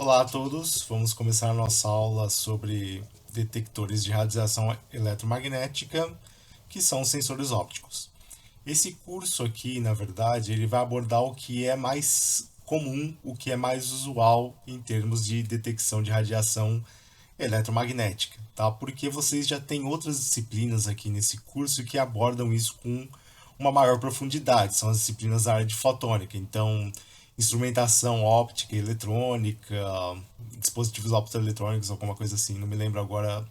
Olá a todos, vamos começar a nossa aula sobre detectores de radiação eletromagnética, que são sensores ópticos. Esse curso aqui, na verdade, ele vai abordar o que é mais comum, o que é mais usual em termos de detecção de radiação eletromagnética, tá? Porque vocês já têm outras disciplinas aqui nesse curso que abordam isso com uma maior profundidade, são as disciplinas da área de fotônica. Então, instrumentação óptica, eletrônica, dispositivos optoeletrônicos, alguma coisa assim, não me lembro agora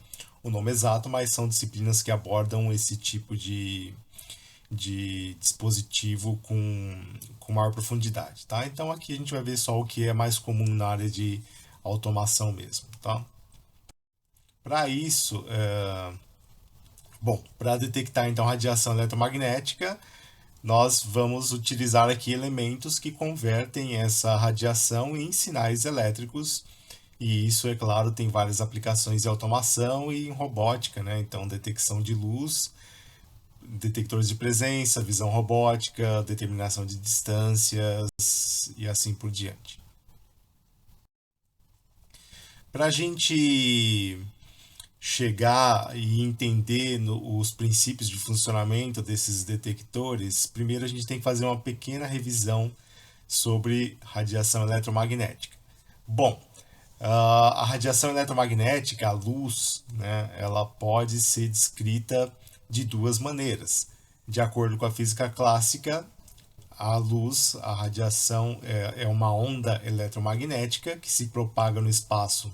o nome exato, mas são disciplinas que abordam esse tipo de dispositivo com maior profundidade, tá? Então aqui a gente vai ver só o que é mais comum na área de automação mesmo, tá? Para isso, para detectar então radiação eletromagnética, nós vamos utilizar aqui elementos que convertem essa radiação em sinais elétricos. E isso, é claro, tem várias aplicações em automação e em robótica, né? Então, detecção de luz, detectores de presença, visão robótica, determinação de distâncias e assim por diante. Para a gente chegar e entender os princípios de funcionamento desses detectores, primeiro a gente tem que fazer uma pequena revisão sobre radiação eletromagnética. Bom, a radiação eletromagnética, a luz, né, ela pode ser descrita de duas maneiras. De acordo com a física clássica, a luz, a radiação é uma onda eletromagnética que se propaga no espaço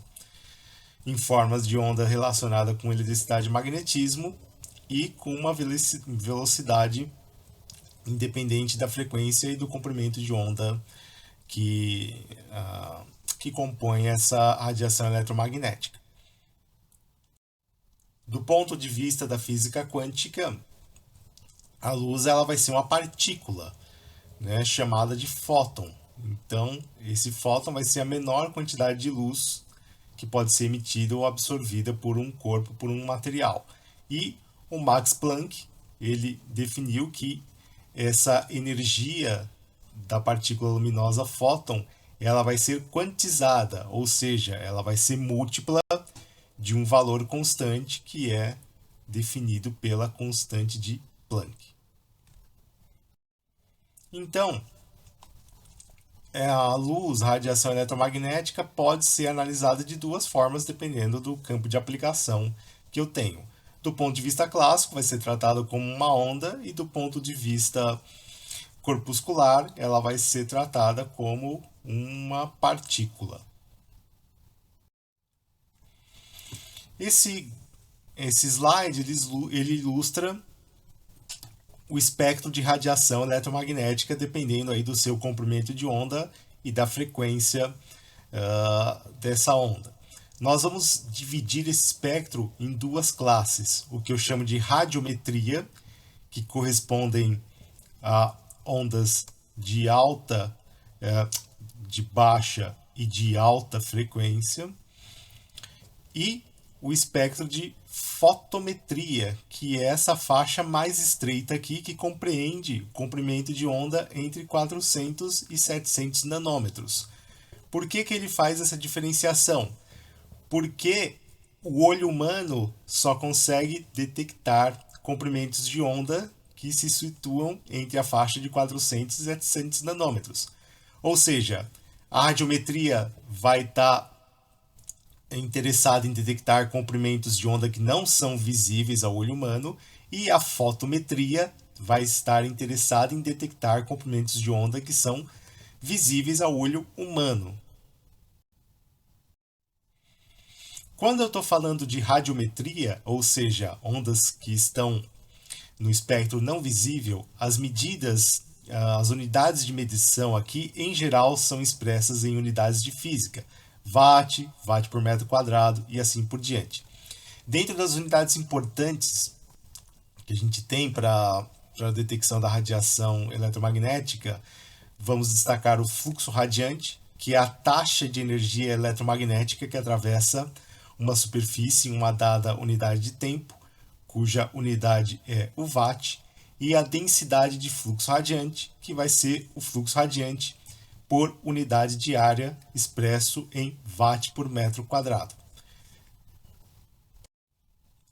em formas de onda relacionada com eletricidade e magnetismo e com uma velocidade independente da frequência e do comprimento de onda que compõe essa radiação eletromagnética. Do ponto de vista da física quântica, a luz ela vai ser uma partícula, né, chamada de fóton. Então, esse fóton vai ser a menor quantidade de luz que pode ser emitida ou absorvida por um corpo, por um material. E o Max Planck, ele definiu que essa energia da partícula luminosa fóton, ela vai ser quantizada, ou seja, ela vai ser múltipla de um valor constante que é definido pela constante de Planck. Então, a luz, a radiação eletromagnética, pode ser analisada de duas formas, dependendo do campo de aplicação que eu tenho. Do ponto de vista clássico, vai ser tratado como uma onda, e do ponto de vista corpuscular, ela vai ser tratada como uma partícula. Esse slide ele ilustra o espectro de radiação eletromagnética dependendo aí do seu comprimento de onda e da frequência dessa onda. Nós vamos dividir esse espectro em duas classes, o que eu chamo de radiometria, que correspondem a ondas de alta, de baixa e de alta frequência, e o espectro de fotometria, que é essa faixa mais estreita aqui, que compreende o comprimento de onda entre 400 e 700 nanômetros. Por que ele faz essa diferenciação? Porque o olho humano só consegue detectar comprimentos de onda que se situam entre a faixa de 400 e 700 nanômetros. Ou seja, a radiometria vai estar interessada em detectar comprimentos de onda que não são visíveis ao olho humano, e a fotometria vai estar interessada em detectar comprimentos de onda que são visíveis ao olho humano. Quando eu estou falando de radiometria, ou seja, ondas que estão no espectro não visível, as medidas, as unidades de medição aqui, em geral, são expressas em unidades de física. Watt, watt por metro quadrado e assim por diante. Dentro das unidades importantes que a gente tem para a detecção da radiação eletromagnética, vamos destacar o fluxo radiante, que é a taxa de energia eletromagnética que atravessa uma superfície em uma dada unidade de tempo, cuja unidade é o watt, e a densidade de fluxo radiante, que vai ser o fluxo radiante por unidade de área, expresso em watt por metro quadrado.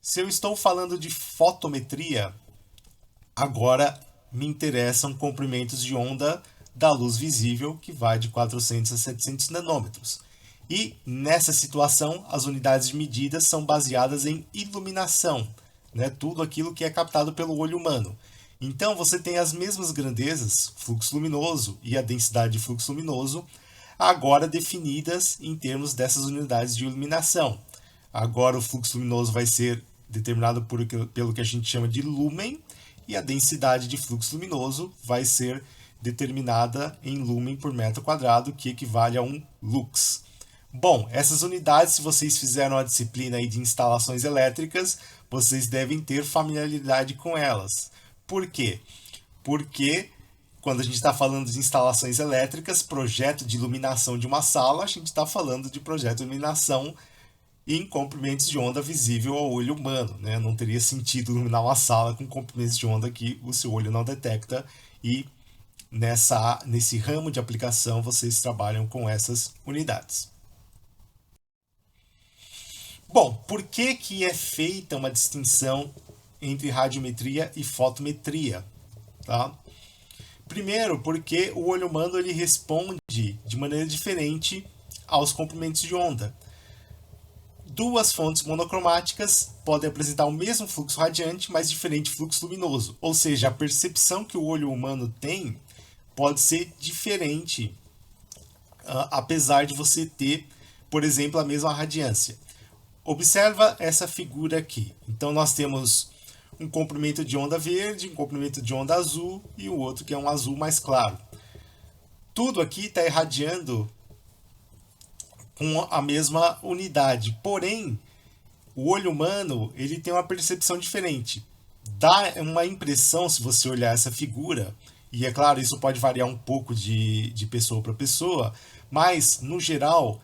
Se eu estou falando de fotometria, agora me interessam comprimentos de onda da luz visível, que vai de 400 a 700 nanômetros. E, nessa situação, as unidades de medida são baseadas em iluminação, né? Tudo aquilo que é captado pelo olho humano. Então, você tem as mesmas grandezas, fluxo luminoso e a densidade de fluxo luminoso, agora definidas em termos dessas unidades de iluminação. Agora, o fluxo luminoso vai ser determinado pelo que a gente chama de lumen, e a densidade de fluxo luminoso vai ser determinada em lumen por metro quadrado, que equivale a 1 lux. Bom, essas unidades, se vocês fizeram a disciplina aí de instalações elétricas, vocês devem ter familiaridade com elas. Por quê? Porque quando a gente está falando de instalações elétricas, projeto de iluminação de uma sala, a gente está falando de projeto de iluminação em comprimentos de onda visível ao olho humano, né? Não teria sentido iluminar uma sala com comprimentos de onda que o seu olho não detecta, e nesse ramo de aplicação vocês trabalham com essas unidades. Bom, por que é feita uma distinção entre radiometria e fotometria? Tá? Primeiro, porque o olho humano ele responde de maneira diferente aos comprimentos de onda. Duas fontes monocromáticas podem apresentar o mesmo fluxo radiante, mas diferente fluxo luminoso. Ou seja, a percepção que o olho humano tem pode ser diferente, apesar de você ter, por exemplo, a mesma radiância. Observa essa figura aqui. Então, nós temos um comprimento de onda verde, um comprimento de onda azul e o outro que é um azul mais claro. Tudo aqui está irradiando com a mesma unidade. Porém, o olho humano ele tem uma percepção diferente. Dá uma impressão, se você olhar essa figura, e é claro, isso pode variar um pouco de pessoa para pessoa, mas, no geral,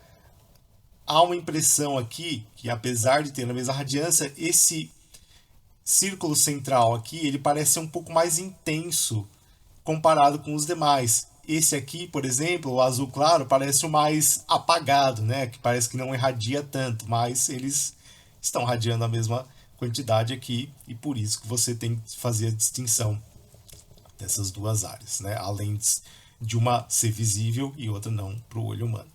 há uma impressão aqui que, apesar de ter a mesma radiância, esse círculo central aqui, ele parece ser um pouco mais intenso comparado com os demais. Esse aqui, por exemplo, o azul claro, parece o mais apagado, né? Que parece que não irradia tanto, mas eles estão radiando a mesma quantidade aqui, e por isso que você tem que fazer a distinção dessas duas áreas, né? Além de uma ser visível e outra não para o olho humano.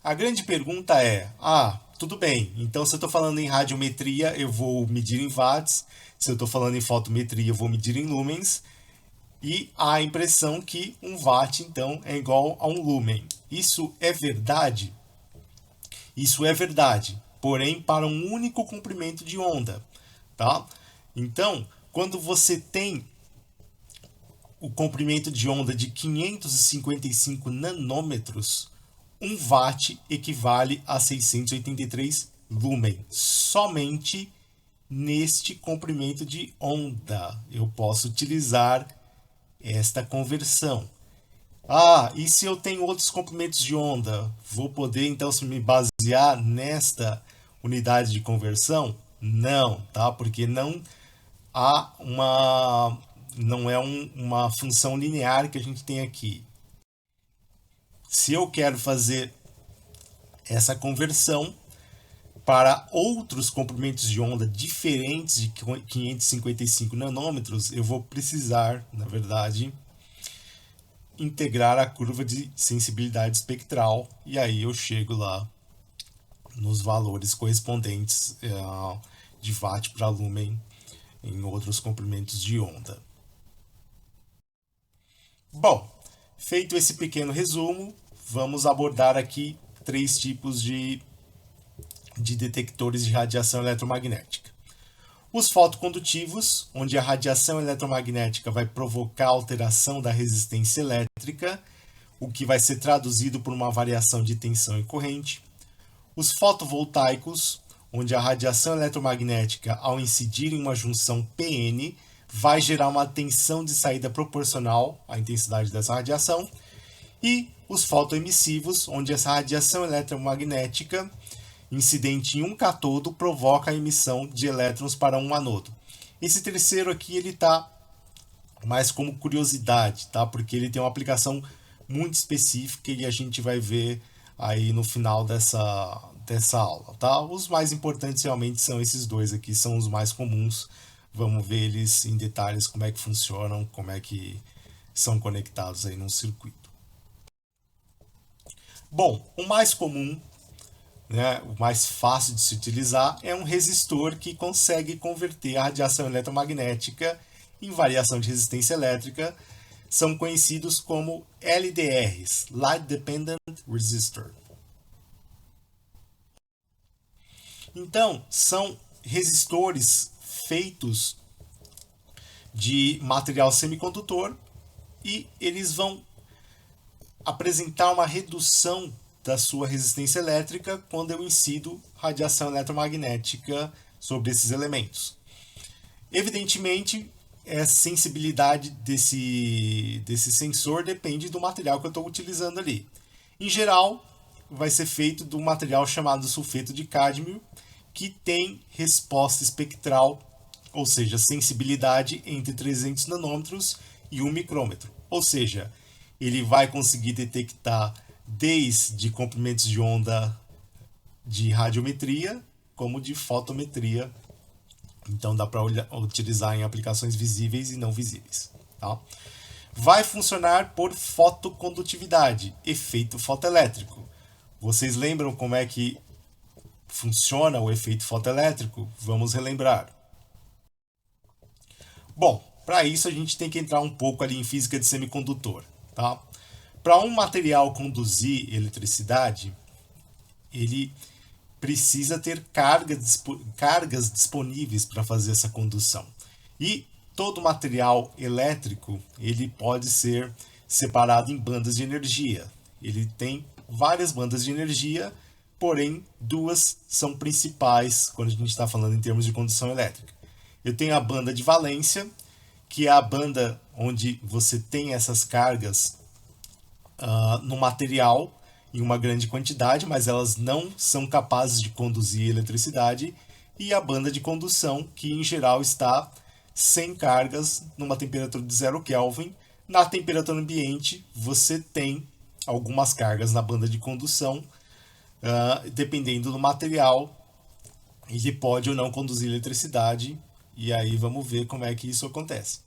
A grande pergunta é, tudo bem, então se eu estou falando em radiometria, eu vou medir em watts, se eu estou falando em fotometria, eu vou medir em lumens, e há a impressão que um watt, então, é igual a um lumen. Isso é verdade? Isso é verdade, porém para um único comprimento de onda, tá? Então, quando você tem o comprimento de onda de 555 nanômetros, 1 watt equivale a 683 lumen. Somente neste comprimento de onda eu posso utilizar esta conversão. E se eu tenho outros comprimentos de onda? Vou poder então se me basear nesta unidade de conversão? Não, tá? Porque não há não é uma função linear que a gente tem aqui. Se eu quero fazer essa conversão para outros comprimentos de onda diferentes de 555 nanômetros, eu vou precisar, na verdade, integrar a curva de sensibilidade espectral, e aí eu chego lá nos valores correspondentes de watt para lumen em outros comprimentos de onda. Bom, feito esse pequeno resumo, vamos abordar aqui 3 tipos de detectores de radiação eletromagnética. Os fotocondutivos, onde a radiação eletromagnética vai provocar alteração da resistência elétrica, o que vai ser traduzido por uma variação de tensão e corrente. Os fotovoltaicos, onde a radiação eletromagnética, ao incidir em uma junção PN, vai gerar uma tensão de saída proporcional à intensidade dessa radiação. E os fotoemissivos, onde essa radiação eletromagnética incidente em um cátodo provoca a emissão de elétrons para um anodo. Esse terceiro aqui ele está mais como curiosidade, tá? Porque ele tem uma aplicação muito específica e a gente vai ver aí no final dessa aula, tá? Os mais importantes realmente são esses dois aqui, são os mais comuns. Vamos ver eles em detalhes, como é que funcionam, como é que são conectados aí num circuito. Bom, o mais comum, né, o mais fácil de se utilizar é um resistor que consegue converter a radiação eletromagnética em variação de resistência elétrica. São conhecidos como LDRs, Light Dependent Resistor. Então, são resistores feitos de material semicondutor e eles vão apresentar uma redução da sua resistência elétrica quando eu incido radiação eletromagnética sobre esses elementos. Evidentemente, a sensibilidade desse sensor depende do material que eu estou utilizando ali. Em geral, vai ser feito de um material chamado sulfeto de cádmio, que tem resposta espectral, ou seja, sensibilidade entre 300 nanômetros e 1 micrômetro. Ou seja, ele vai conseguir detectar desde comprimentos de onda de radiometria, como de fotometria. Então dá para utilizar em aplicações visíveis e não visíveis. Tá? Vai funcionar por fotocondutividade, efeito fotoelétrico. Vocês lembram como é que funciona o efeito fotoelétrico? Vamos relembrar. Bom, para isso a gente tem que entrar um pouco ali em física de semicondutor. Tá? Para um material conduzir eletricidade, ele precisa ter cargas disponíveis para fazer essa condução. E todo material elétrico ele pode ser separado em bandas de energia. Ele tem várias bandas de energia, porém duas são principais quando a gente está falando em termos de condução elétrica. Eu tenho a banda de valência, que é a banda onde você tem essas cargas no material em uma grande quantidade, mas elas não são capazes de conduzir eletricidade, e a banda de condução, que em geral está sem cargas numa temperatura de 0 Kelvin. Na temperatura ambiente, você tem algumas cargas na banda de condução, dependendo do material, ele pode ou não conduzir eletricidade, e aí vamos ver como é que isso acontece.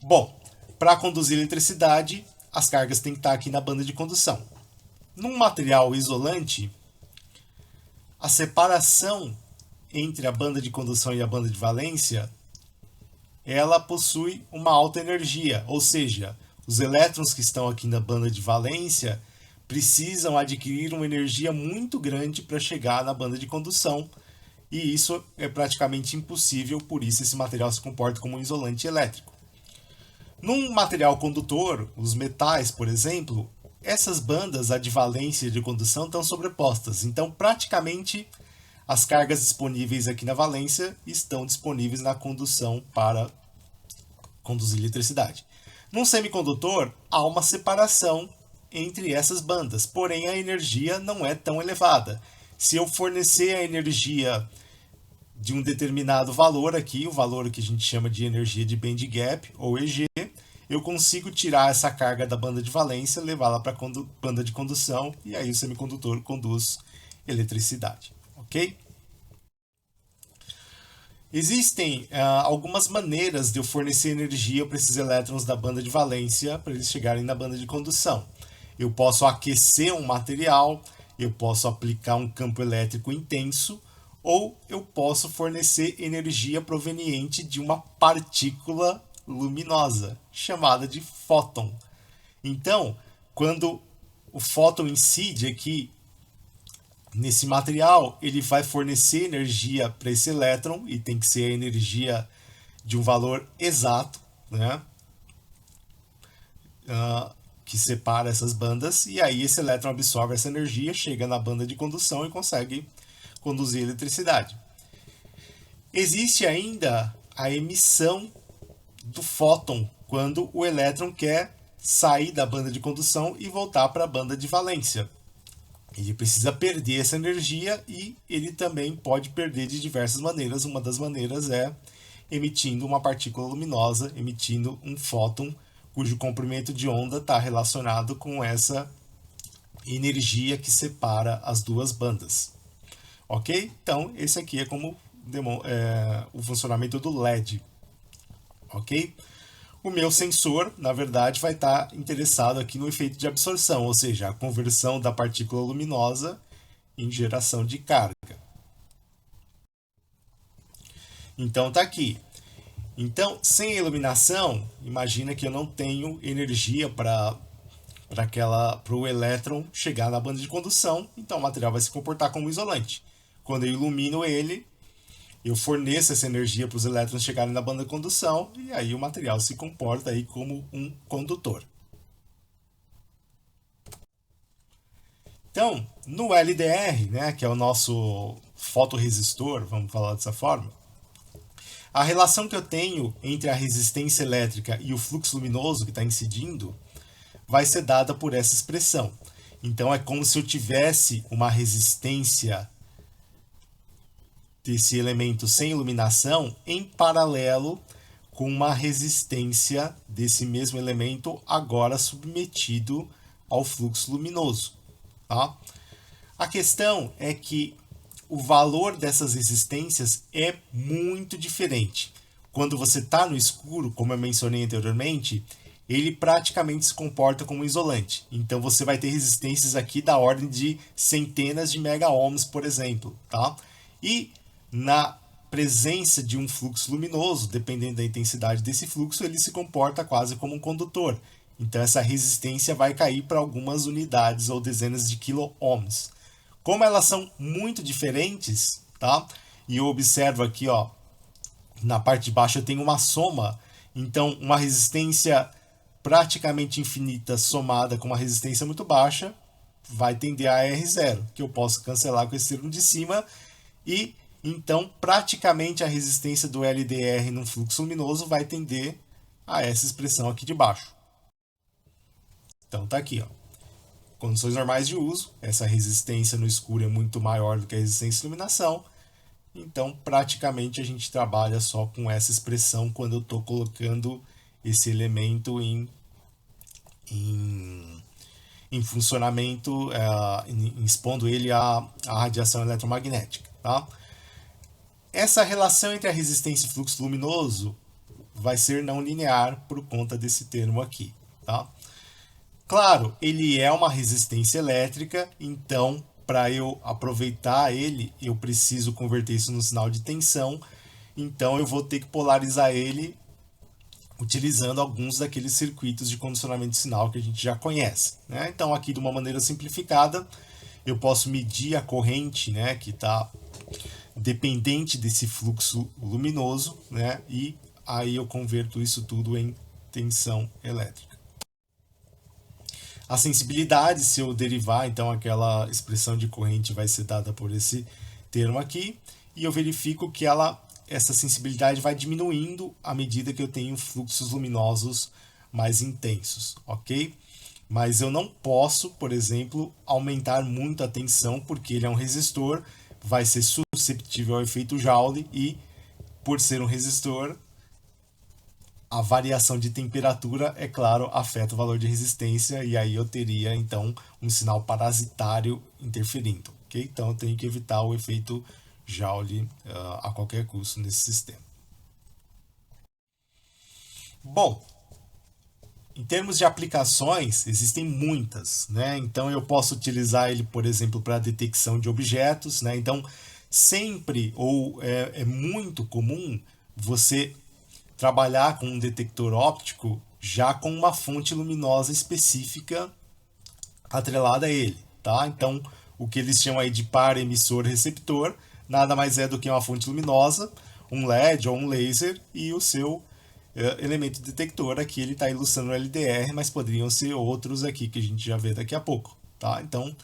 Bom, para conduzir eletricidade, as cargas têm que estar aqui na banda de condução. Num material isolante, a separação entre a banda de condução e a banda de valência, ela possui uma alta energia, ou seja, os elétrons que estão aqui na banda de valência precisam adquirir uma energia muito grande para chegar na banda de condução, e isso é praticamente impossível, por isso esse material se comporta como um isolante elétrico. Num material condutor, os metais, por exemplo, essas bandas, a de valência e de condução, estão sobrepostas. Então, praticamente, as cargas disponíveis aqui na valência estão disponíveis na condução para conduzir eletricidade. Num semicondutor, há uma separação entre essas bandas, porém a energia não é tão elevada. Se eu fornecer a energia de um determinado valor aqui, o valor que a gente chama de energia de band gap, ou EG, eu consigo tirar essa carga da banda de valência, levá-la para a banda de condução, e aí o semicondutor conduz eletricidade. Ok? Existem algumas maneiras de eu fornecer energia para esses elétrons da banda de valência para eles chegarem na banda de condução. Eu posso aquecer um material, eu posso aplicar um campo elétrico intenso, ou eu posso fornecer energia proveniente de uma partícula luminosa, chamada de fóton. Então, quando o fóton incide aqui nesse material, ele vai fornecer energia para esse elétron, e tem que ser a energia de um valor exato, né? Que separa essas bandas, e aí esse elétron absorve essa energia, chega na banda de condução e consegue conduzir eletricidade. Existe ainda a emissão do fóton, quando o elétron quer sair da banda de condução e voltar para a banda de valência. Ele precisa perder essa energia, e ele também pode perder de diversas maneiras. Uma das maneiras é emitindo uma partícula luminosa, emitindo um fóton cujo comprimento de onda está relacionado com essa energia que separa as duas bandas. Ok? Então, esse aqui é como o funcionamento do LED. Ok? O meu sensor, na verdade, vai estar interessado aqui no efeito de absorção, ou seja, a conversão da partícula luminosa em geração de carga. Então, tá aqui. Então, sem iluminação, imagina que eu não tenho energia para o elétron chegar na banda de condução, então o material vai se comportar como isolante. Quando eu ilumino ele, eu forneço essa energia para os elétrons chegarem na banda de condução e aí o material se comporta aí como um condutor. Então, no LDR, né, que é o nosso fotorresistor, vamos falar dessa forma, a relação que eu tenho entre a resistência elétrica e o fluxo luminoso que está incidindo vai ser dada por essa expressão. Então, é como se eu tivesse uma resistência desse elemento sem iluminação em paralelo com uma resistência desse mesmo elemento agora submetido ao fluxo luminoso. Tá? A questão é que o valor dessas resistências é muito diferente. Quando você está no escuro, como eu mencionei anteriormente, ele praticamente se comporta como um isolante. Então você vai ter resistências aqui da ordem de centenas de mega-ohms, por exemplo. Tá? E na presença de um fluxo luminoso, dependendo da intensidade desse fluxo, ele se comporta quase como um condutor. Então essa resistência vai cair para algumas unidades ou dezenas de kilo-ohms. Como elas são muito diferentes, tá? E eu observo aqui, ó, na parte de baixo eu tenho uma soma, então uma resistência praticamente infinita somada com uma resistência muito baixa vai tender a R0, que eu posso cancelar com esse termo de cima, e então praticamente a resistência do LDR num fluxo luminoso vai tender a essa expressão aqui de baixo. Então tá aqui, ó. Condições normais de uso, essa resistência no escuro é muito maior do que a resistência de iluminação, então praticamente a gente trabalha só com essa expressão quando eu estou colocando esse elemento em funcionamento, expondo ele à radiação eletromagnética. Tá? Essa relação entre a resistência e fluxo luminoso vai ser não linear por conta desse termo aqui. Tá? Claro, ele é uma resistência elétrica, então para eu aproveitar ele, eu preciso converter isso no sinal de tensão, então eu vou ter que polarizar ele utilizando alguns daqueles circuitos de condicionamento de sinal que a gente já conhece. Né? Então aqui de uma maneira simplificada, eu posso medir a corrente, né, que está dependente desse fluxo luminoso, né, e aí eu converto isso tudo em tensão elétrica. A sensibilidade, se eu derivar, então aquela expressão de corrente vai ser dada por esse termo aqui, e eu verifico que essa sensibilidade vai diminuindo à medida que eu tenho fluxos luminosos mais intensos, ok? Mas eu não posso, por exemplo, aumentar muito a tensão, porque ele é um resistor, vai ser susceptível ao efeito Joule e, por ser um resistor, a variação de temperatura, é claro, afeta o valor de resistência e aí eu teria, então, um sinal parasitário interferindo. Okay? Então, eu tenho que evitar o efeito Joule a qualquer custo nesse sistema. Bom, em termos de aplicações, existem muitas. Né? Então, eu posso utilizar ele, por exemplo, para detecção de objetos. Né? Então, sempre ou é muito comum você trabalhar com um detector óptico já com uma fonte luminosa específica atrelada a ele, tá? Então, o que eles chamam aí de par emissor-receptor nada mais é do que uma fonte luminosa, um LED ou um laser e o seu elemento detector. Aqui ele está ilustrando o LDR, mas poderiam ser outros aqui que a gente já vê daqui a pouco, tá? Então,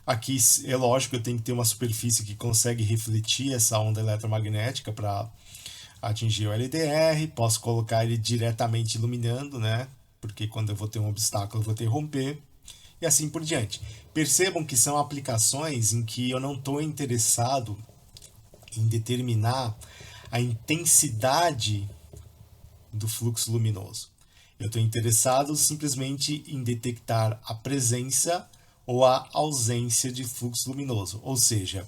aqui é lógico, eu tenho que ter uma superfície que consegue refletir essa onda eletromagnética para atingir o LDR, posso colocar ele diretamente iluminando, né? Porque quando eu vou ter um obstáculo, eu vou ter que romper, e assim por diante. Percebam que são aplicações em que eu não estou interessado em determinar a intensidade do fluxo luminoso. Eu estou interessado simplesmente em detectar a presença ou a ausência de fluxo luminoso. Ou seja,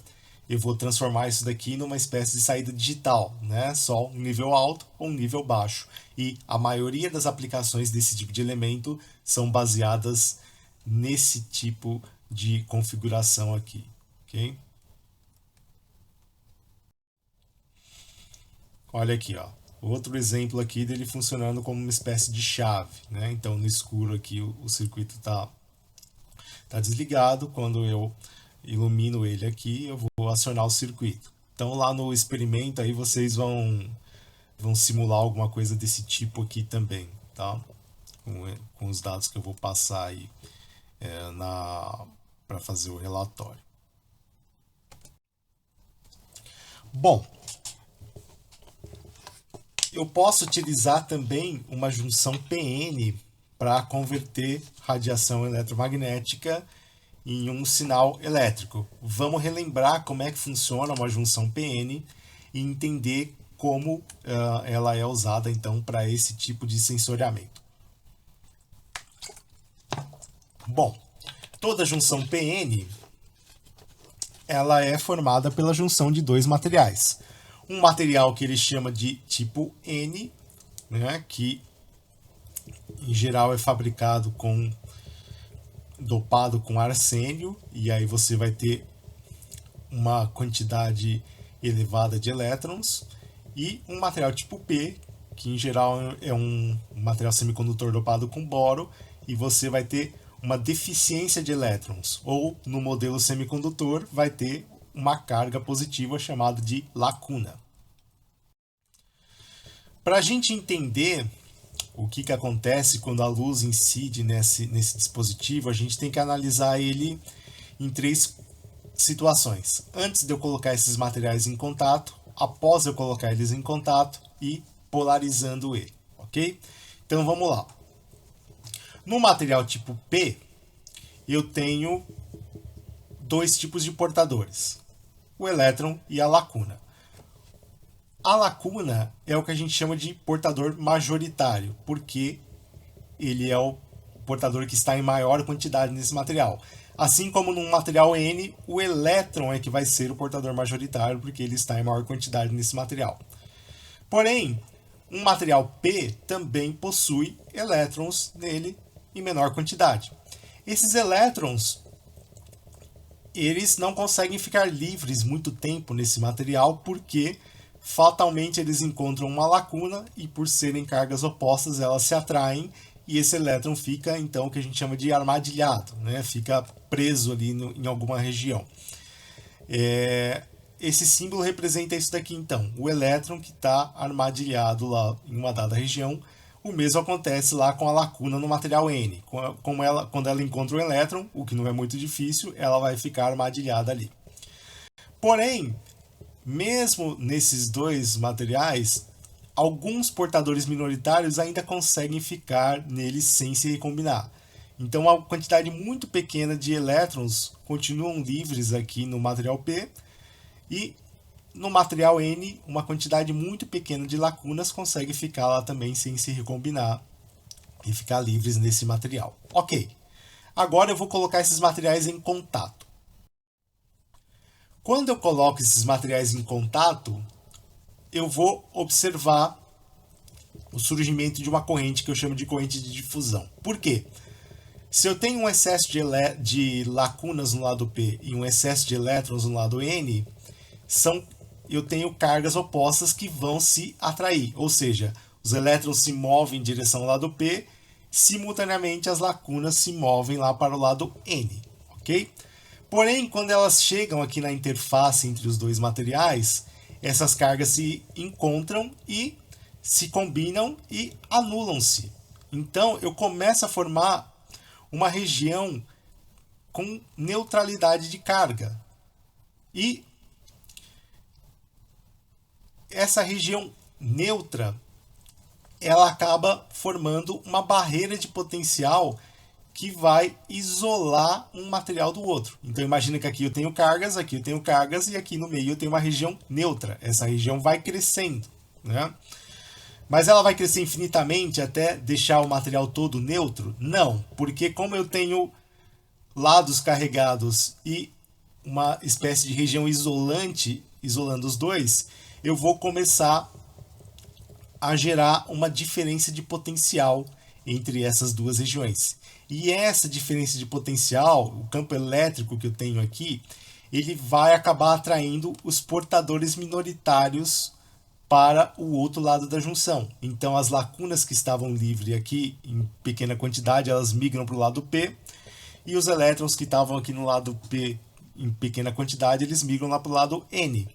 eu vou transformar isso daqui numa espécie de saída digital, né? Só um nível alto ou um nível baixo. E a maioria das aplicações desse tipo de elemento são baseadas nesse tipo de configuração aqui, ok? Olha aqui, ó. Outro exemplo aqui dele funcionando como uma espécie de chave, né? Então no escuro aqui o circuito tá desligado. Quando eu ilumino ele aqui, eu vou acionar o circuito. Então lá no experimento aí vocês vão simular alguma coisa desse tipo aqui também, tá? Com os dados que eu vou passar aí para fazer o relatório. Bom, eu posso utilizar também uma junção PN para converter radiação eletromagnética em um sinal elétrico. Vamos relembrar como é que funciona uma junção PN e entender como ela é usada então para esse tipo de sensoriamento. Bom, toda junção PN ela é formada pela junção de dois materiais. Um material que ele chama de tipo N, né, que em geral é fabricado dopado com arsênio, e aí você vai ter uma quantidade elevada de elétrons, e um material tipo P, que em geral é um material semicondutor dopado com boro, e você vai ter uma deficiência de elétrons, ou no modelo semicondutor vai ter uma carga positiva chamada de lacuna. Para a gente entender o que acontece quando a luz incide nesse dispositivo, a gente tem que analisar ele em três situações. Antes de eu colocar esses materiais em contato, após eu colocar eles em contato e polarizando ele, ok? Então vamos lá. No material tipo P, eu tenho dois tipos de portadores, o elétron e a lacuna. A lacuna é o que a gente chama de portador majoritário, porque ele é o portador que está em maior quantidade nesse material. Assim como no material N, o elétron é que vai ser o portador majoritário, porque ele está em maior quantidade nesse material. Porém, um material P também possui elétrons nele em menor quantidade. Esses elétrons, eles não conseguem ficar livres muito tempo nesse material, porque fatalmente eles encontram uma lacuna e, por serem cargas opostas, elas se atraem e esse elétron fica, então, o que a gente chama de armadilhado, né? Fica preso ali em alguma região. Esse símbolo representa isso daqui, então, o elétron que está armadilhado lá em uma dada região. O mesmo acontece lá com a lacuna no material N. Quando ela encontra um elétron, o que não é muito difícil, ela vai ficar armadilhada ali. Porém, mesmo nesses dois materiais, alguns portadores minoritários ainda conseguem ficar neles sem se recombinar. Então, uma quantidade muito pequena de elétrons continuam livres aqui no material P, e no material N, uma quantidade muito pequena de lacunas consegue ficar lá também sem se recombinar e ficar livres nesse material. Ok, agora eu vou colocar esses materiais em contato. Quando eu coloco esses materiais em contato, eu vou observar o surgimento de uma corrente que eu chamo de corrente de difusão. Por quê? Se eu tenho um excesso de lacunas no lado P e um excesso de elétrons no lado N, eu tenho cargas opostas que vão se atrair. Ou seja, os elétrons se movem em direção ao lado P, simultaneamente as lacunas se movem lá para o lado N. Ok? Porém, quando elas chegam aqui na interface entre os dois materiais, essas cargas se encontram e se combinam e anulam-se. Então, eu começo a formar uma região com neutralidade de carga. E essa região neutra, ela acaba formando uma barreira de potencial que vai isolar um material do outro. Então imagina que aqui eu tenho cargas e aqui no meio eu tenho uma região neutra. Essa região vai crescendo, né? Mas ela vai crescer infinitamente até deixar o material todo neutro? Não, porque como eu tenho lados carregados e uma espécie de região isolante isolando os dois, eu vou começar a gerar uma diferença de potencial entre essas duas regiões. E essa diferença de potencial, o campo elétrico que eu tenho aqui, ele vai acabar atraindo os portadores minoritários para o outro lado da junção. Então as lacunas que estavam livres aqui em pequena quantidade, elas migram para o lado P, e os elétrons que estavam aqui no lado P em pequena quantidade, eles migram lá para o lado N.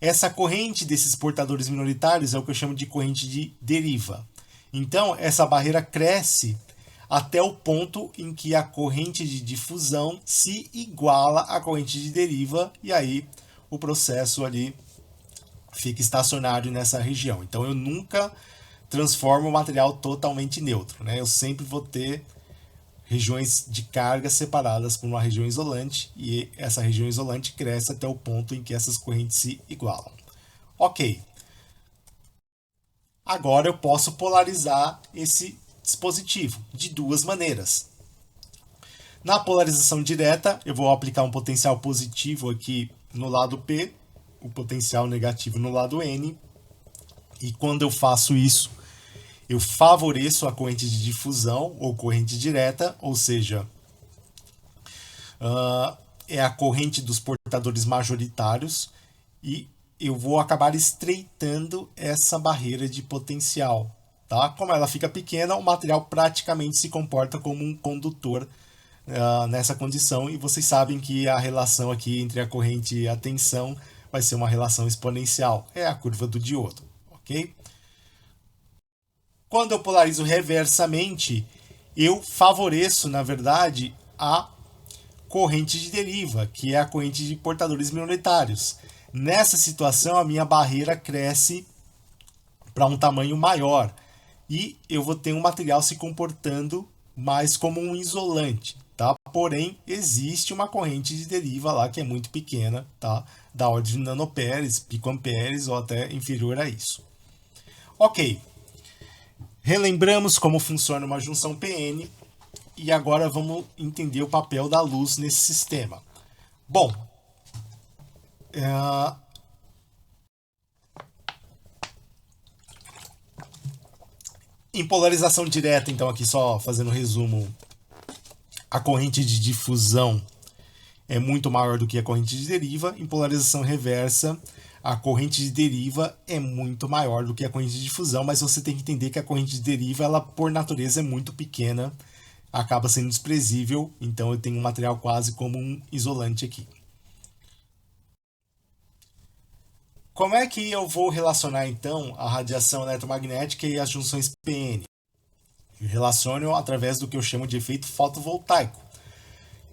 Essa corrente desses portadores minoritários é o que eu chamo de corrente de deriva. Então, essa barreira cresce até o ponto em que a corrente de difusão se iguala à corrente de deriva, e aí o processo ali fica estacionário nessa região. Então, eu nunca transformo o material totalmente neutro, né? Eu sempre vou ter regiões de carga separadas por uma região isolante, e essa região isolante cresce até o ponto em que essas correntes se igualam. Ok. Agora eu posso polarizar esse dispositivo de duas maneiras. Na polarização direta, eu vou aplicar um potencial positivo aqui no lado P, o potencial negativo no lado N, e quando eu faço isso, eu favoreço a corrente de difusão ou corrente direta, ou seja, é a corrente dos portadores majoritários, e eu vou acabar estreitando essa barreira de potencial. Tá? Como ela fica pequena, o material praticamente se comporta como um condutor nessa condição, e vocês sabem que a relação aqui entre a corrente e a tensão vai ser uma relação exponencial, é a curva do diodo, ok? Quando eu polarizo reversamente, eu favoreço, na verdade, a corrente de deriva, que é a corrente de portadores minoritários. Nessa situação, a minha barreira cresce para um tamanho maior e eu vou ter um material se comportando mais como um isolante, tá? Porém, existe uma corrente de deriva lá que é muito pequena, tá? Da ordem de nanoamperes, picoamperes ou até inferior a isso. Ok. Relembramos como funciona uma junção PN e agora vamos entender o papel da luz nesse sistema. Bom, em polarização direta, então aqui só fazendo um resumo, a corrente de difusão é muito maior do que a corrente de deriva. Em polarização reversa, a corrente de deriva é muito maior do que a corrente de difusão, mas você tem que entender que a corrente de deriva, ela por natureza é muito pequena, acaba sendo desprezível, então eu tenho um material quase como um isolante aqui. Como é que eu vou relacionar então a radiação eletromagnética e as junções PN? Eu relaciono através do que eu chamo de efeito fotovoltaico,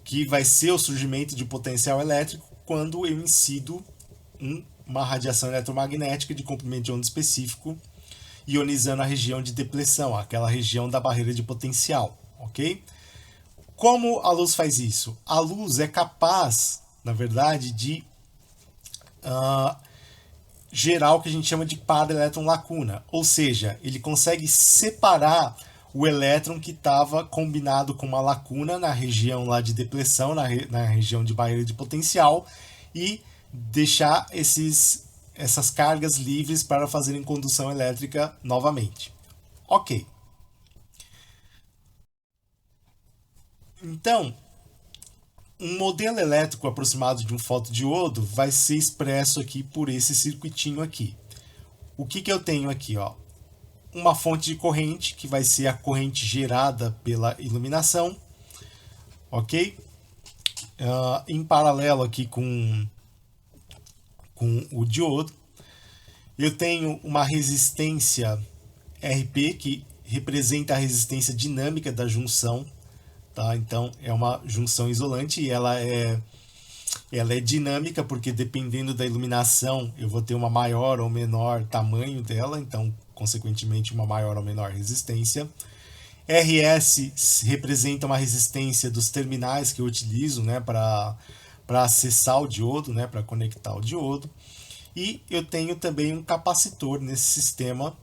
que vai ser o surgimento de potencial elétrico quando eu incido uma radiação eletromagnética de comprimento de onda específico, ionizando a região de depleção, aquela região da barreira de potencial, ok? Como a luz faz isso? A luz é capaz, na verdade, de gerar o que a gente chama de para-elétron-lacuna, ou seja, ele consegue separar o elétron que estava combinado com uma lacuna na região lá de depleção, na região de barreira de potencial, e deixar essas cargas livres para fazerem condução elétrica novamente. Ok. Então, um modelo elétrico aproximado de um fotodiodo vai ser expresso aqui por esse circuitinho aqui. O que eu tenho aqui? Ó? Uma fonte de corrente, que vai ser a corrente gerada pela iluminação, ok? Em paralelo aqui com o diodo. Eu tenho uma resistência RP, que representa a resistência dinâmica da junção. Tá? Então, é uma junção isolante e ela é dinâmica, porque dependendo da iluminação, eu vou ter uma maior ou menor tamanho dela, então, consequentemente, uma maior ou menor resistência. RS representa uma resistência dos terminais que eu utilizo, né, para acessar o diodo, né, para conectar o diodo. E eu tenho também um capacitor nesse sistema,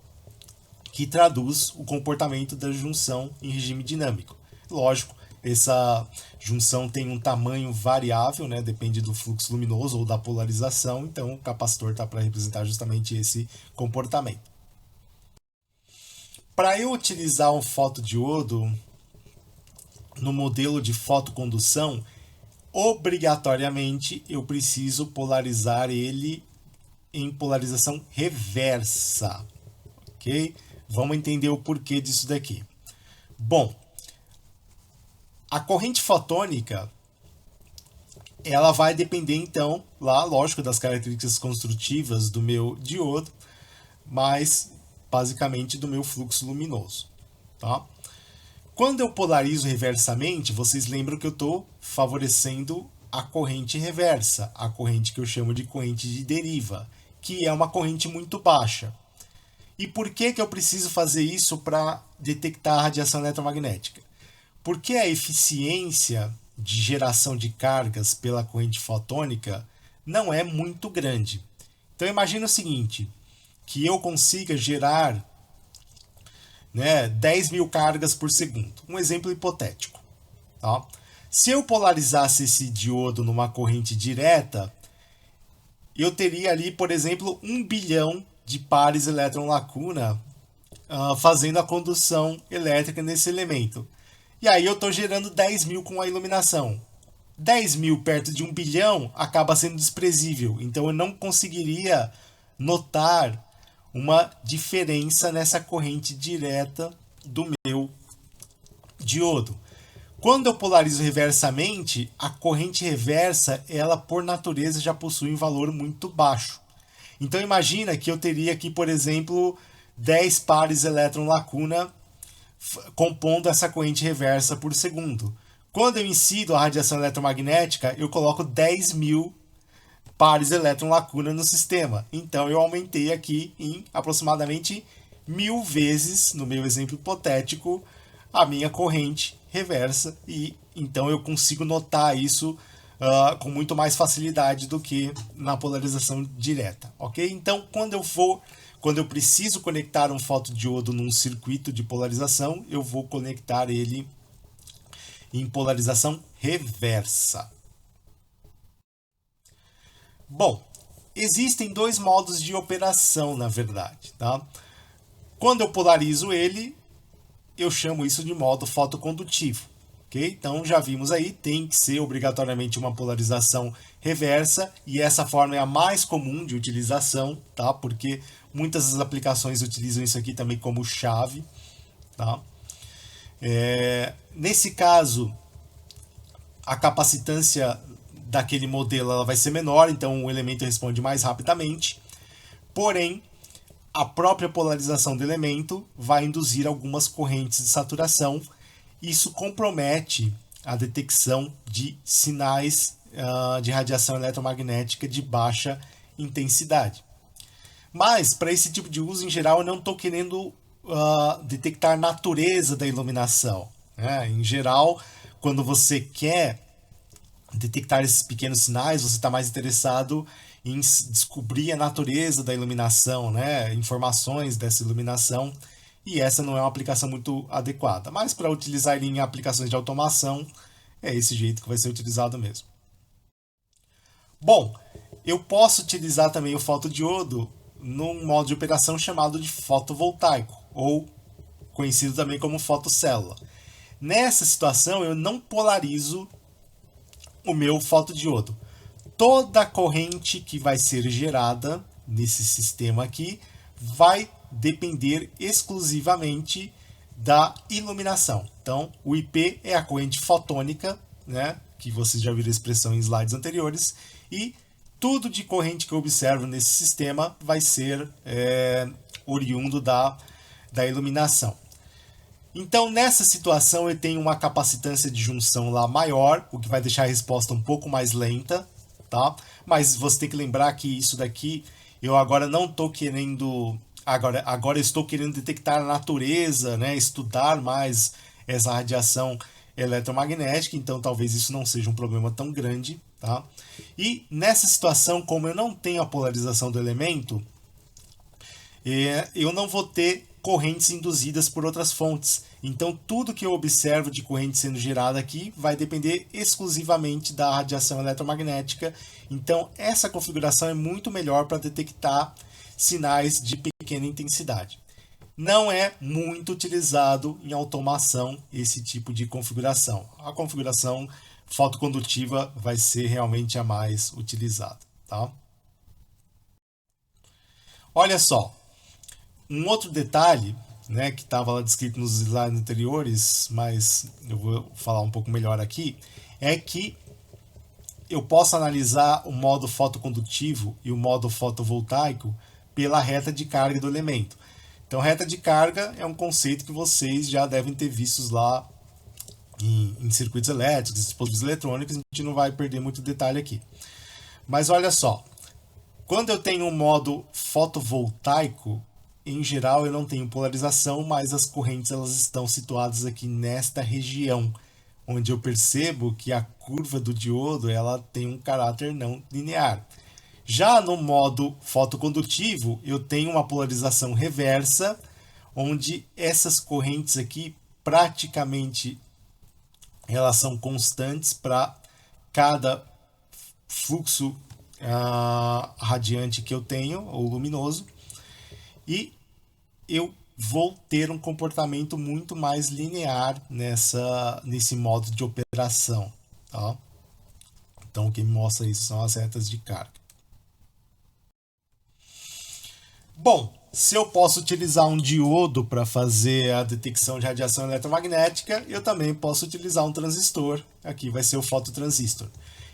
que traduz o comportamento da junção em regime dinâmico. Lógico, essa junção tem um tamanho variável, né? Depende do fluxo luminoso ou da polarização, então o capacitor está para representar justamente esse comportamento. Para eu utilizar um fotodiodo no modelo de fotocondução, obrigatoriamente eu preciso polarizar ele em polarização reversa, ok? Vamos entender o porquê disso daqui. Bom, a corrente fotônica, ela vai depender então, lá, lógico, das características construtivas do meu diodo, mas basicamente do meu fluxo luminoso, tá? Quando eu polarizo reversamente, vocês lembram que eu estou favorecendo a corrente reversa, a corrente que eu chamo de corrente de deriva, que é uma corrente muito baixa. E por que eu preciso fazer isso para detectar a radiação eletromagnética? Porque a eficiência de geração de cargas pela corrente fotônica não é muito grande. Então imagina o seguinte, que eu consiga gerar 10 mil cargas por segundo. Um exemplo hipotético. Tá? Se eu polarizasse esse diodo numa corrente direta, eu teria ali, por exemplo, 1 bilhão de pares elétron-lacuna fazendo a condução elétrica nesse elemento. E aí eu estou gerando 10 mil com a iluminação. 10 mil perto de 1 bilhão acaba sendo desprezível. Então eu não conseguiria notar uma diferença nessa corrente direta do meu diodo. Quando eu polarizo reversamente, a corrente reversa, ela por natureza já possui um valor muito baixo. Então imagina que eu teria aqui, por exemplo, 10 pares elétron-lacuna compondo essa corrente reversa por segundo. Quando eu incido a radiação eletromagnética, eu coloco 10 mil pares elétron-lacuna no sistema. Então eu aumentei aqui em aproximadamente 1000 vezes, no meu exemplo hipotético, a minha corrente reversa, e então eu consigo notar isso com muito mais facilidade do que na polarização direta, ok? Então quando eu preciso conectar um fotodiodo num circuito de polarização, eu vou conectar ele em polarização reversa. Bom, existem dois modos de operação, na verdade, tá? Quando eu polarizo ele, eu chamo isso de modo fotocondutivo, ok? Então já vimos aí, tem que ser obrigatoriamente uma polarização reversa, e essa forma é a mais comum de utilização, tá? Porque muitas das aplicações utilizam isso aqui também como chave, tá? Nesse caso, a capacitância daquele modelo ela vai ser menor, então o elemento responde mais rapidamente. Porém, a própria polarização do elemento vai induzir algumas correntes de saturação. Isso compromete a detecção de sinais de radiação eletromagnética de baixa intensidade. Mas, para esse tipo de uso, em geral, eu não estou querendo detectar a natureza da iluminação. Em geral, quando você quer detectar esses pequenos sinais, você está mais interessado em descobrir a natureza da iluminação, informações dessa iluminação, e essa não é uma aplicação muito adequada. Mas para utilizar ele em aplicações de automação, é esse jeito que vai ser utilizado mesmo. Bom, eu posso utilizar também o fotodiodo num modo de operação chamado de fotovoltaico, ou conhecido também como fotocélula. Nessa situação, eu não polarizo o meu fotodiodo. Toda a corrente que vai ser gerada nesse sistema aqui vai depender exclusivamente da iluminação. Então, o IP é a corrente fotônica, que vocês já viram a expressão em slides anteriores, e tudo de corrente que eu observo nesse sistema vai ser oriundo da iluminação. Então, nessa situação, eu tenho uma capacitância de junção lá maior, o que vai deixar a resposta um pouco mais lenta, tá? Mas você tem que lembrar que isso daqui, eu agora não estou querendo... Agora eu estou querendo detectar a natureza, estudar mais essa radiação eletromagnética, então talvez isso não seja um problema tão grande, tá? E nessa situação, como eu não tenho a polarização do elemento, eu não vou ter correntes induzidas por outras fontes. Então, tudo que eu observo de corrente sendo gerada aqui vai depender exclusivamente da radiação eletromagnética. Então, essa configuração é muito melhor para detectar sinais de pequena intensidade. Não é muito utilizado em automação esse tipo de configuração. A configuração fotocondutiva vai ser realmente a mais utilizada, tá? Olha só, um outro detalhe, né, que estava lá descrito nos slides anteriores, mas eu vou falar um pouco melhor aqui, é que eu posso analisar o modo fotocondutivo e o modo fotovoltaico pela reta de carga do elemento. Então, reta de carga é um conceito que vocês já devem ter vistos lá em circuitos elétricos, dispositivos eletrônicos, a gente não vai perder muito detalhe aqui. Mas olha só, quando eu tenho um modo fotovoltaico, em geral eu não tenho polarização, mas as correntes elas estão situadas aqui nesta região, onde eu percebo que a curva do diodo ela tem um caráter não linear. Já no modo fotocondutivo, eu tenho uma polarização reversa, onde essas correntes aqui praticamente elas são constantes para cada fluxo radiante que eu tenho, ou luminoso, e eu vou ter um comportamento muito mais linear nesse modo de operação. Tá? Então, o que me mostra isso são as retas de carga. Bom, se eu posso utilizar um diodo para fazer a detecção de radiação eletromagnética, eu também posso utilizar um transistor. Aqui vai ser o fototransistor.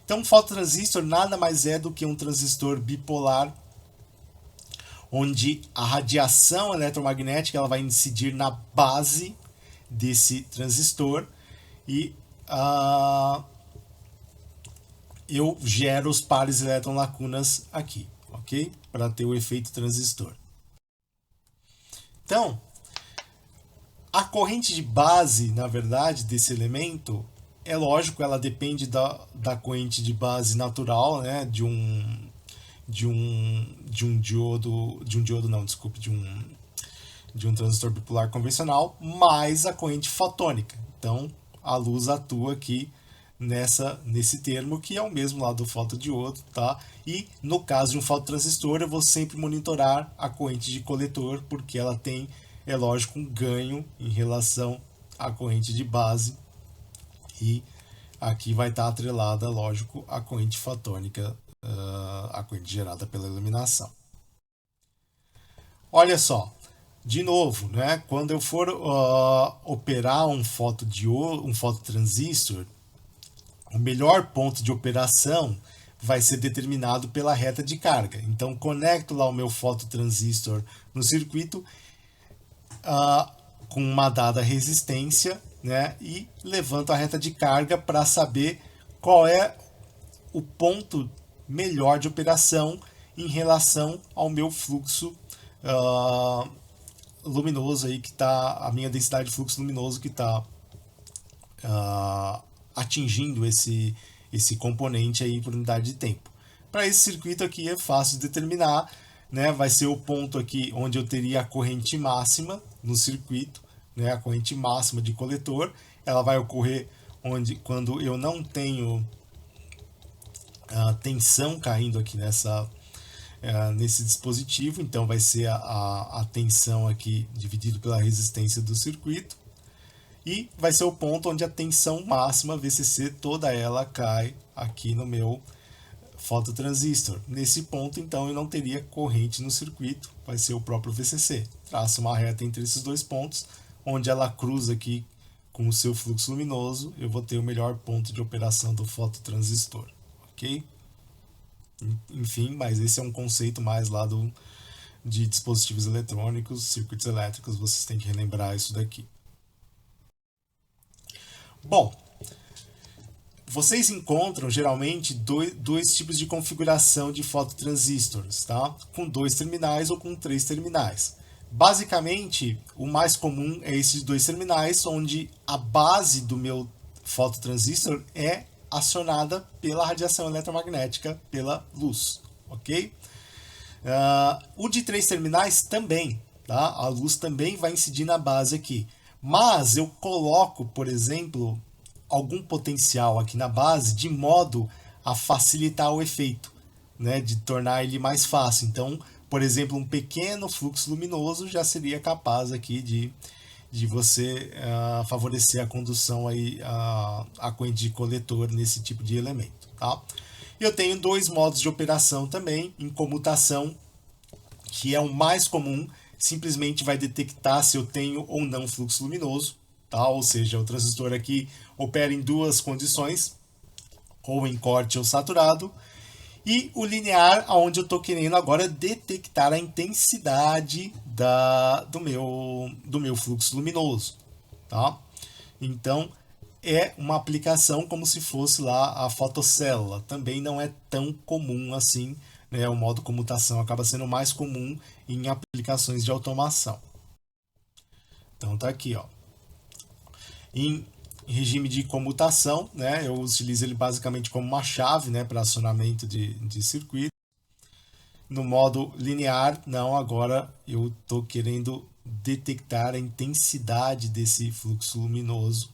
Então, um fototransistor nada mais é do que um transistor bipolar, onde a radiação eletromagnética ela vai incidir na base desse transistor e eu gero os pares elétron-lacunas aqui, ok? Para ter o efeito transistor. Então, a corrente de base, na verdade, desse elemento, é lógico, ela depende da corrente de base natural, né? De um transistor bipolar convencional, mais a corrente fotônica. Então, a luz atua aqui nesse termo, que é o mesmo lá do fotodiodo, tá? E no caso de um fototransistor, eu vou sempre monitorar a corrente de coletor, porque ela tem, é lógico, um ganho em relação à corrente de base, e aqui vai estar atrelada, lógico, a corrente fotônica, a corrente gerada pela iluminação. Olha só, de novo, né? Quando eu for operar um fototransistor, o melhor ponto de operação vai ser determinado pela reta de carga. Então, conecto lá o meu fototransistor no circuito com uma dada resistência, né? E levanto a reta de carga para saber qual é o ponto melhor de operação em relação ao meu fluxo luminoso aí, que está, a minha densidade de fluxo luminoso que está atingindo esse componente aí por unidade de tempo. Para esse circuito aqui é fácil de determinar, né? Vai ser o ponto aqui onde eu teria a corrente máxima no circuito, né? A corrente máxima de coletor, ela vai ocorrer quando eu não tenho tensão caindo aqui nesse dispositivo. Então vai ser a tensão aqui dividido pela resistência do circuito, e vai ser o ponto onde a tensão máxima VCC toda ela cai aqui no meu fototransistor. Nesse ponto, então, eu não teria corrente no circuito, vai ser o próprio VCC. Traço uma reta entre esses dois pontos, onde ela cruza aqui com o seu fluxo luminoso, eu vou ter o melhor ponto de operação do fototransistor, ok? Enfim, mas esse é um conceito mais lá de dispositivos eletrônicos, circuitos elétricos, vocês têm que relembrar isso daqui. Bom, vocês encontram geralmente dois tipos de configuração de fototransistores, tá? Com 2 terminais ou com 3 terminais. Basicamente, o mais comum é esses 2 terminais, onde a base do meu fototransistor é acionada pela radiação eletromagnética, pela luz, ok? O de 3 terminais também, tá? A luz também vai incidir na base aqui. Mas eu coloco, por exemplo, algum potencial aqui na base de modo a facilitar o efeito, né? De tornar ele mais fácil. Então, por exemplo, um pequeno fluxo luminoso já seria capaz aqui de você favorecer a condução aí, a corrente de coletor nesse tipo de elemento. Tá? Eu tenho dois modos de operação também, em comutação, que é o mais comum, simplesmente vai detectar se eu tenho ou não fluxo luminoso, tá? Ou seja, o transistor aqui opera em duas condições, ou em corte ou saturado, e o linear, onde eu estou querendo agora detectar a intensidade do meu fluxo luminoso. Tá? Então, é uma aplicação como se fosse lá a fotocélula. Também não é tão comum assim, né? O modo comutação acaba sendo mais comum em aplicações de automação. Então tá aqui, ó. Em regime de comutação, né? Eu utilizo ele basicamente como uma chave, né, para acionamento de circuito. No modo linear, não, agora eu estou querendo detectar a intensidade desse fluxo luminoso,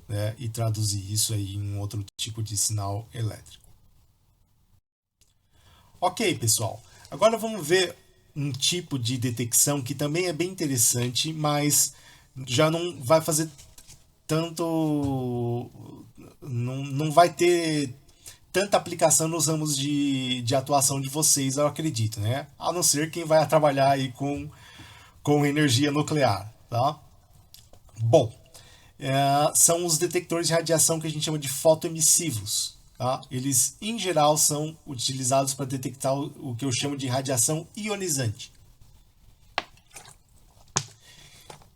né, e traduzir isso aí em um outro tipo de sinal elétrico. Ok, pessoal. Agora vamos ver um tipo de detecção que também é bem interessante, mas já não vai fazer tanto. Não vai ter tanta aplicação nos ramos de atuação de vocês, eu acredito, né? A não ser quem vai trabalhar aí com energia nuclear, tá? Bom, são os detectores de radiação que a gente chama de fotoemissivos. Tá? Eles, em geral, são utilizados para detectar o que eu chamo de radiação ionizante.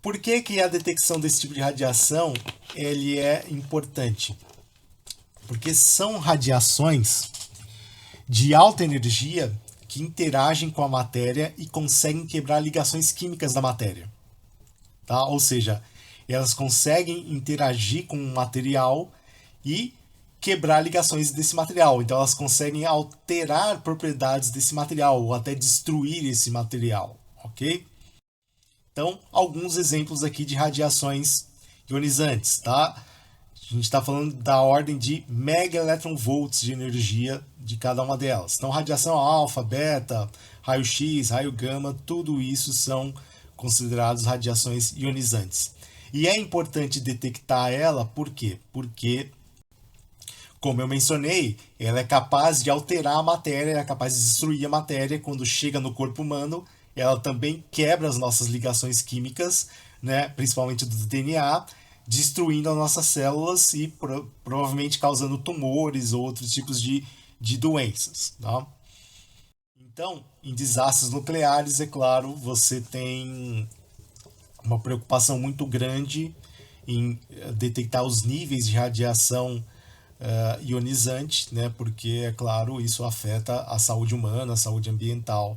Por que, que a detecção desse tipo de radiação ele é importante? Porque são radiações de alta energia que interagem com a matéria e conseguem quebrar ligações químicas da matéria. Tá? Ou seja, elas conseguem interagir com o material e quebrar ligações desse material. Então elas conseguem alterar propriedades desse material ou até destruir esse material, ok? Então, alguns exemplos aqui de radiações ionizantes, tá? A gente está falando da ordem de megaelectronvolts de energia de cada uma delas. Então, radiação alfa, beta, raio-x, raio gama, tudo isso são considerados radiações ionizantes. E é importante detectar ela, por quê? Porque, como eu mencionei, ela é capaz de alterar a matéria, é capaz de destruir a matéria. Quando chega no corpo humano, ela também quebra as nossas ligações químicas, né, principalmente do DNA, destruindo as nossas células e provavelmente causando tumores ou outros tipos de doenças. Tá? Então, em desastres nucleares, é claro, você tem uma preocupação muito grande em detectar os níveis de radiação ionizante, né? Porque, é claro, isso afeta a saúde humana, a saúde ambiental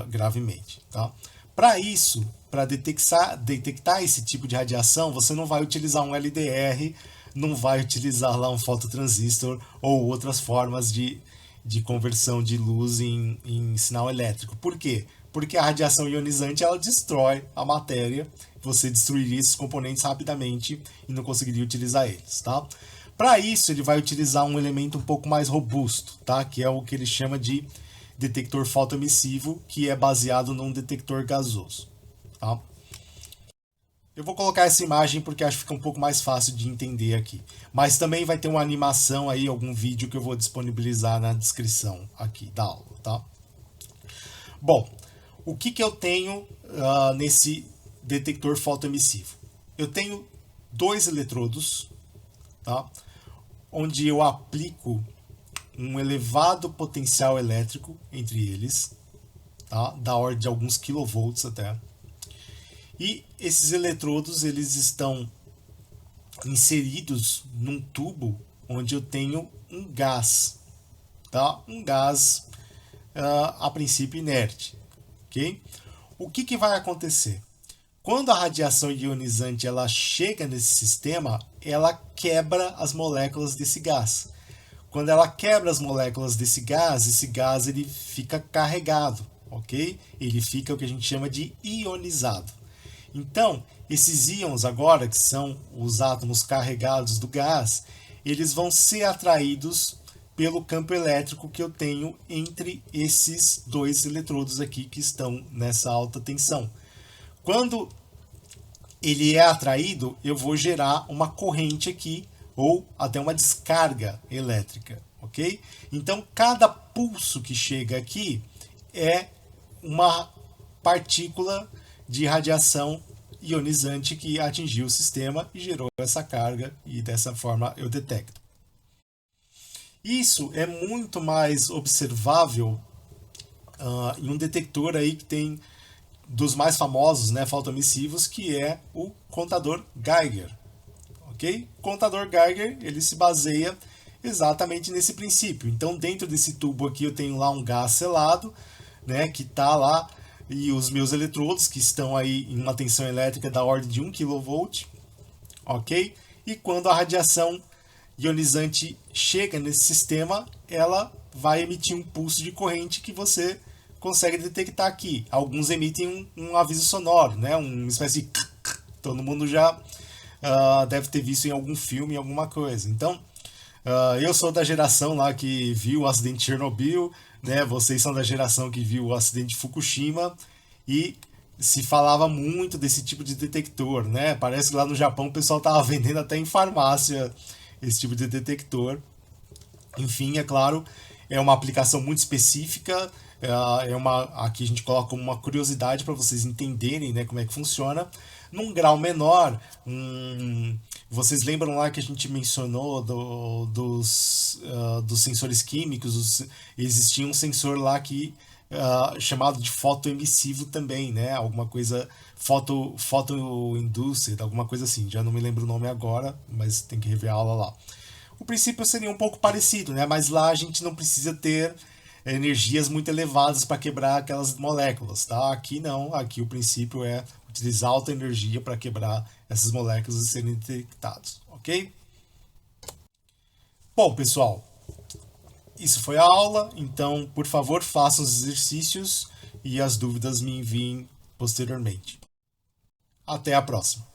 gravemente. Tá? Para isso, para detectar esse tipo de radiação, você não vai utilizar um LDR, não vai utilizar lá um fototransistor ou outras formas de conversão de luz em sinal elétrico. Por quê? Porque a radiação ionizante ela destrói a matéria, você destruiria esses componentes rapidamente e não conseguiria utilizar eles. Tá? Para isso, ele vai utilizar um elemento um pouco mais robusto, tá? Que é o que ele chama de detector fotoemissivo, que é baseado num detector gasoso. Tá? Eu vou colocar essa imagem porque acho que fica um pouco mais fácil de entender aqui. Mas também vai ter uma animação aí, algum vídeo que eu vou disponibilizar na descrição aqui da aula. Tá? Bom, o que eu tenho nesse detector fotoemissivo? Eu tenho dois eletrodos, tá? Onde eu aplico um elevado potencial elétrico entre eles, tá? Da ordem de alguns kilovolts até. E esses eletrodos eles estão inseridos num tubo onde eu tenho um gás, tá? Um gás a princípio inerte, ok? O que vai acontecer? Quando a radiação ionizante ela chega nesse sistema, ela quebra as moléculas desse gás. Quando ela quebra as moléculas desse gás, esse gás ele fica carregado. ok? Ele fica o que a gente chama de ionizado. Então, esses íons agora, que são os átomos carregados do gás, eles vão ser atraídos pelo campo elétrico que eu tenho entre esses dois eletrodos aqui que estão nessa alta tensão. Quando ele é atraído, eu vou gerar uma corrente aqui ou até uma descarga elétrica, ok? Então, cada pulso que chega aqui é uma partícula de radiação ionizante que atingiu o sistema e gerou essa carga, e dessa forma eu detecto. Isso é muito mais observável em um detector aí que tem dos mais famosos, né, fotoemissivos, que é o contador Geiger. Ok? O contador Geiger, ele se baseia exatamente nesse princípio. Então, dentro desse tubo aqui eu tenho lá um gás selado, né, que está lá, e os meus eletrodos que estão aí em uma tensão elétrica da ordem de 1 kV, ok? E quando a radiação ionizante chega nesse sistema, ela vai emitir um pulso de corrente que você consegue detectar aqui. Alguns emitem um aviso sonoro, né? Uma espécie de... Todo mundo já deve ter visto em algum filme, em alguma coisa. Então, eu sou da geração lá que viu o acidente de Chernobyl, né? Vocês são da geração que viu o acidente de Fukushima, e se falava muito desse tipo de detector, né? Parece que lá no Japão o pessoal estava vendendo até em farmácia esse tipo de detector. Enfim, é claro, é uma aplicação muito específica, aqui a gente coloca como uma curiosidade para vocês entenderem, né, como é que funciona. Num grau menor, vocês lembram lá que a gente mencionou dos sensores químicos? Existia um sensor lá que chamado de fotoemissivo também, né? Alguma coisa fotoinduced, alguma coisa assim. Já não me lembro o nome agora, mas tem que rever a aula lá. O princípio seria um pouco parecido, né? Mas lá a gente não precisa ter energias muito elevadas para quebrar aquelas moléculas, tá? Aqui não, aqui o princípio é utilizar alta energia para quebrar essas moléculas e serem detectados, ok? Bom, pessoal, isso foi a aula, então, por favor, façam os exercícios e as dúvidas me enviem posteriormente. Até a próxima!